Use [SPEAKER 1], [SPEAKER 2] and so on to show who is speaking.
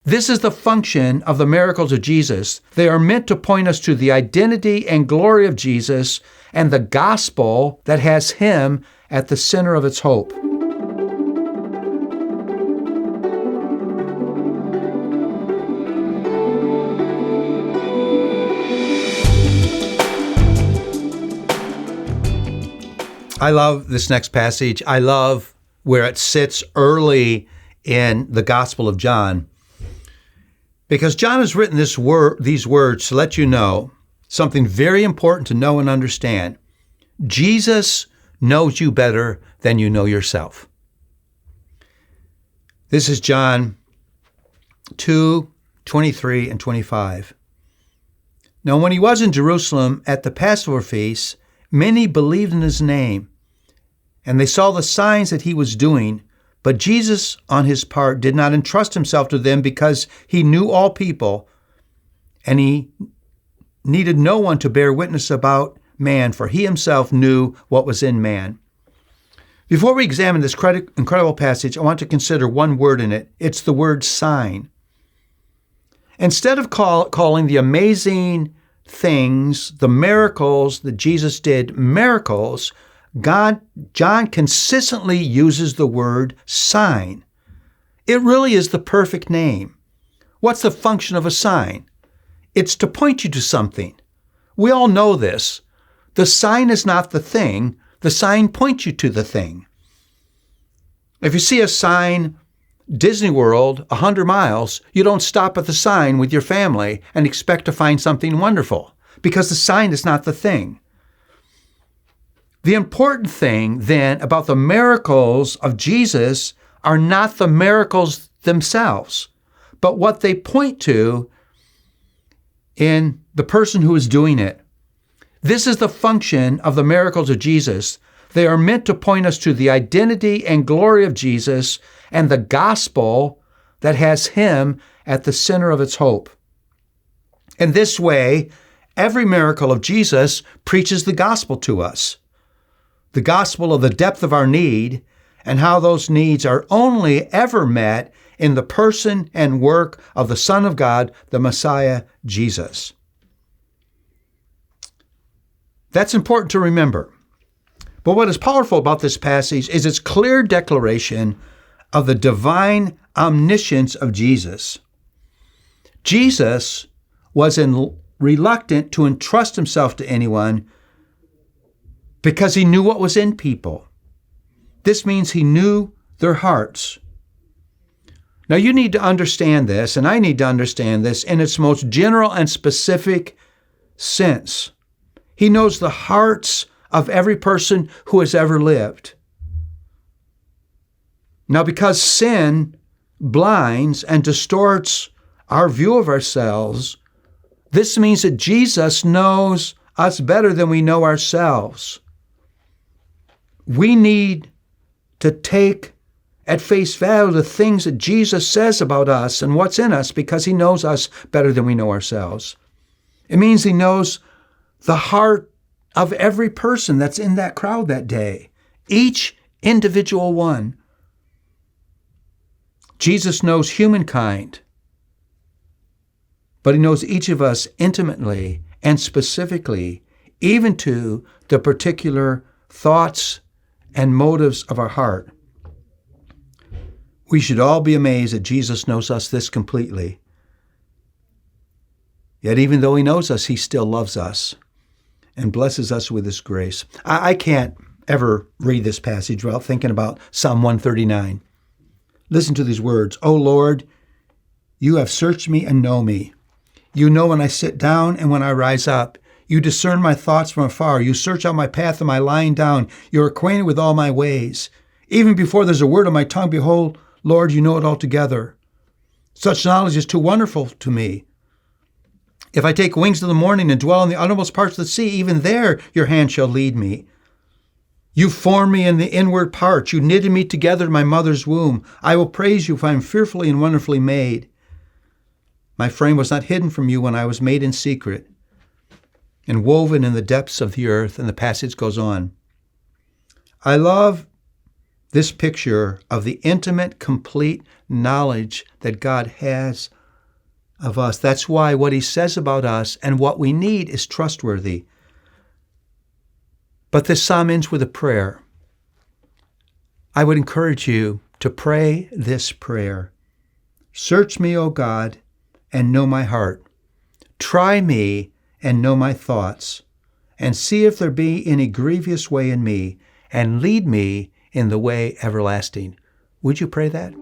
[SPEAKER 1] This is the function of the miracles of Jesus. They are meant to point us to the identity and glory of Jesus and the gospel that has Him at the center of its hope. I love this next passage. I love where it sits early in the Gospel of John, because John has written these words to let you know something very important to know and understand. Jesus knows you better than you know yourself. This is John 2:23 and 25. Now, when he was in Jerusalem at the Passover feast, many believed in his name, and they saw the signs that he was doing. But Jesus, on his part, did not entrust himself to them because he knew all people, and he needed no one to bear witness about man, for he himself knew what was in man. Before we examine this incredible passage, I want to consider one word in it. It's the word sign. Instead of calling the amazing things, the miracles that Jesus did, miracles, John consistently uses the word sign. It really is the perfect name. What's the function of a sign? It's to point you to something. We all know this. The sign is not the thing. The sign points you to the thing. If you see a sign, Disney World, 100 miles, you don't stop at the sign with your family and expect to find something wonderful, because the sign is not the thing. The important thing, then, about the miracles of Jesus are not the miracles themselves, but what they point to in the person who is doing it. This is the function of the miracles of Jesus. They are meant to point us to the identity and glory of Jesus and the gospel that has Him at the center of its hope. In this way, every miracle of Jesus preaches the gospel to us. The gospel of the depth of our need and how those needs are only ever met in the person and work of the Son of God, the Messiah, Jesus. That's important to remember. But what is powerful about this passage is its clear declaration of the divine omniscience of Jesus. Jesus was reluctant to entrust himself to anyone because he knew what was in people. This means he knew their hearts. Now you need to understand this, and I need to understand this in its most general and specific sense. He knows the hearts of every person who has ever lived. Now, because sin blinds and distorts our view of ourselves, this means that Jesus knows us better than we know ourselves. We need to take at face value the things that Jesus says about us and what's in us, because he knows us better than we know ourselves. It means he knows the heart of every person that's in that crowd that day, each individual one. Jesus knows humankind, but he knows each of us intimately and specifically, even to the particular thoughts and motives of our heart. We should all be amazed that Jesus knows us this completely. Yet even though he knows us, he still loves us and blesses us with his grace. I can't ever read this passage without thinking about Psalm 139. Listen to these words. O Lord, you have searched me and know me. You know when I sit down and when I rise up. You discern my thoughts from afar. You search out my path and my lying down. You are acquainted with all my ways. Even before there's a word on my tongue, behold, Lord, you know it altogether. Such knowledge is too wonderful to me. If I take wings in the morning and dwell in the uttermost parts of the sea, even there your hand shall lead me. You formed me in the inward parts. You knitted me together in my mother's womb. I will praise you, for I am fearfully and wonderfully made. My frame was not hidden from you when I was made in secret and woven in the depths of the earth. And the passage goes on. I love this picture of the intimate, complete knowledge that God has of us. That's why what he says about us and what we need is trustworthy. But this psalm ends with a prayer. I would encourage you to pray this prayer. Search me, O God, and know my heart. Try me and know my thoughts, and see if there be any grievous way in me, and lead me in the way everlasting. Would you pray that?